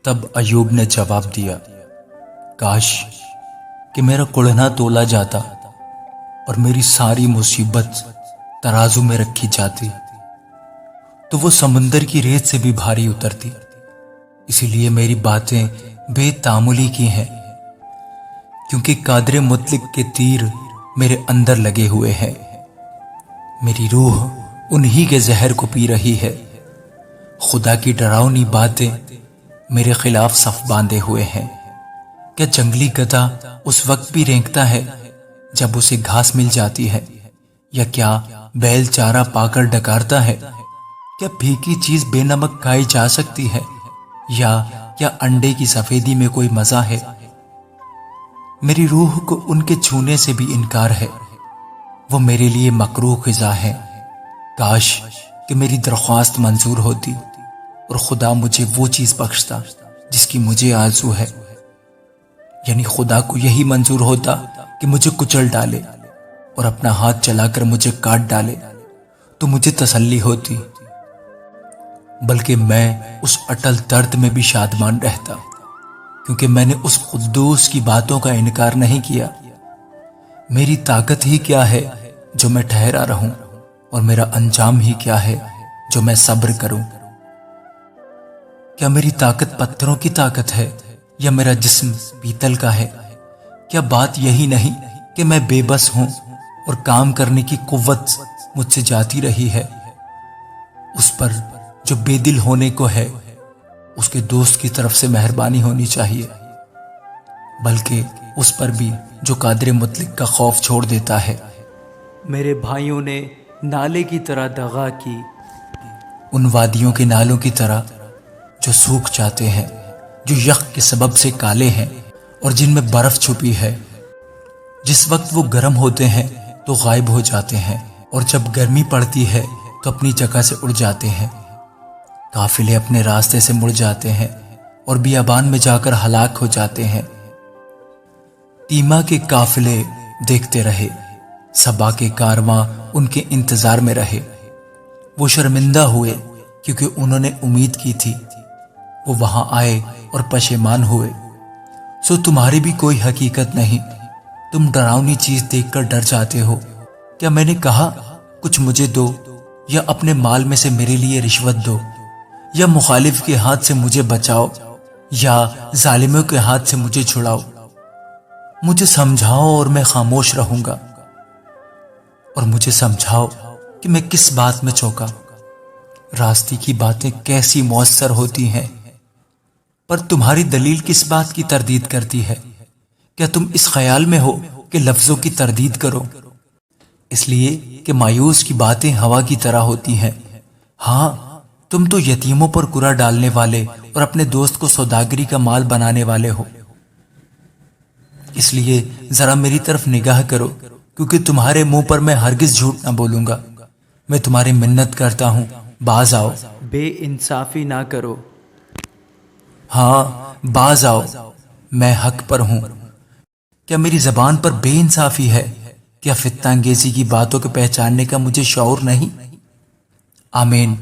تب ایوب نے جواب دیا، کاش کہ میرا کڑھنا تولا جاتا اور میری ساری مصیبت ترازو میں رکھی جاتی تو وہ سمندر کی ریت سے بھی بھاری اترتی۔ اسی لیے میری باتیں بے تاملی کی ہیں، کیونکہ قادر مطلق کے تیر میرے اندر لگے ہوئے ہیں۔ میری روح انہی کے زہر کو پی رہی ہے۔ خدا کی ڈراؤنی باتیں میرے خلاف صف باندھے ہوئے ہیں۔ کیا جنگلی گدھا اس وقت بھی رینگتا ہے جب اسے گھاس مل جاتی ہے؟ یا کیا بیل چارہ پا کر ڈکارتا ہے؟ کیا پھیکی چیز بے نمک کھائی جا سکتی ہے؟ یا کیا انڈے کی سفیدی میں کوئی مزہ ہے؟ میری روح کو ان کے چھونے سے بھی انکار ہے۔ وہ میرے لیے مکروہ غذا ہے۔ کاش کہ میری درخواست منظور ہوتی اور خدا مجھے وہ چیز بخشتا جس کی مجھے آرزو ہے۔ یعنی خدا کو یہی منظور ہوتا کہ مجھے کچل ڈالے اور اپنا ہاتھ چلا کر مجھے کاٹ ڈالے تو مجھے تسلی ہوتی، بلکہ میں اس اٹل درد میں بھی شادمان رہتا، کیونکہ میں نے اس قدوس کی باتوں کا انکار نہیں کیا۔ میری طاقت ہی کیا ہے جو میں ٹھہرا رہوں، اور میرا انجام ہی کیا ہے جو میں صبر کروں؟ کیا میری طاقت پتھروں کی طاقت ہے یا میرا جسم پیتل کا ہے؟ کیا بات یہی نہیں کہ میں بے بس ہوں اور کام کرنے کی قوت مجھ سے جاتی رہی ہے؟ اس پر جو بے دل ہونے کو ہے اس کے دوست کی طرف سے مہربانی ہونی چاہیے، بلکہ اس پر بھی جو قادر مطلق کا خوف چھوڑ دیتا ہے۔ میرے بھائیوں نے نالے کی طرح دغا کی، ان وادیوں کے نالوں کی طرح جو سوکھ جاتے ہیں، جو یخ کے سبب سے کالے ہیں اور جن میں برف چھپی ہے۔ جس وقت وہ گرم ہوتے ہیں تو غائب ہو جاتے ہیں، اور جب گرمی پڑتی ہے تو اپنی جگہ سے اڑ جاتے ہیں۔ قافلے اپنے راستے سے مڑ جاتے ہیں اور بیابان میں جا کر ہلاک ہو جاتے ہیں۔ تیما کے قافلے دیکھتے رہے، سبا کے کارواں ان کے انتظار میں رہے۔ وہ شرمندہ ہوئے کیونکہ انہوں نے امید کی تھی۔ وہ وہاں آئے اور پشیمان ہوئے۔ سو تمہاری بھی کوئی حقیقت نہیں، تم ڈراؤنی چیز دیکھ کر ڈر جاتے ہو۔ کیا میں نے کہا کچھ مجھے دو، یا اپنے مال میں سے میرے لیے رشوت دو، یا مخالف کے ہاتھ سے مجھے بچاؤ، یا ظالموں کے ہاتھ سے مجھے چھڑاؤ؟ مجھے سمجھاؤ اور میں خاموش رہوں گا، اور مجھے سمجھاؤ کہ میں کس بات میں چوکا۔ راستے کی باتیں کیسی مؤثر ہوتی ہیں، پر تمہاری دلیل کس بات کی تردید کرتی ہے؟ کیا تم اس خیال میں ہو کہ لفظوں کی تردید کرو؟ اس لیے کہ مایوس کی باتیں ہوا کی طرح ہوتی ہیں۔ ہاں، تم تو یتیموں پر کرا ڈالنے والے اور اپنے دوست کو سوداگری کا مال بنانے والے ہو۔ اس لیے ذرا میری طرف نگاہ کرو، کیونکہ تمہارے منہ پر میں ہرگز جھوٹ نہ بولوں گا۔ میں تمہاری منت کرتا ہوں، باز آؤ۔ بے انصافی نہ کرو۔ ہاں، باز آؤ، میں حق پر ہوں۔ کیا میری زبان پر بے انصافی ہے؟ کیا فتنہ انگیزی کی باتوں کو پہچاننے کا مجھے شعور نہیں؟ آمین۔